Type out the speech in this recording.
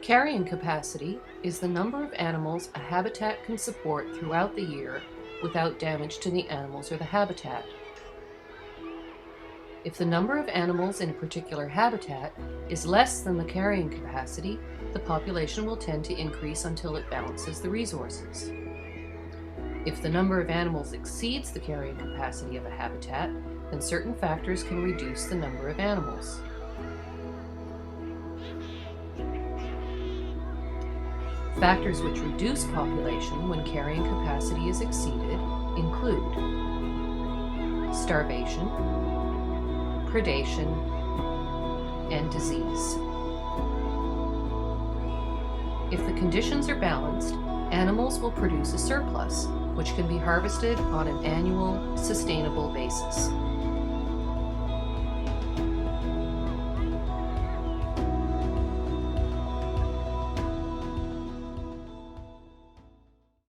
Carrying capacity is the number of animals a habitat can support throughout the year without damage to the animals or the habitat. If the number of animals in a particular habitat is less than the carrying capacity, the population will tend to increase until it balances the resources. If the number of animals exceeds the carrying capacity of a habitat, then certain factors can reduce the number of animals. Factors which reduce population when carrying capacity is exceeded include starvation, predation, and disease. If the conditions are balanced, animals will produce a surplus, which can be harvested on an annual, sustainable basis.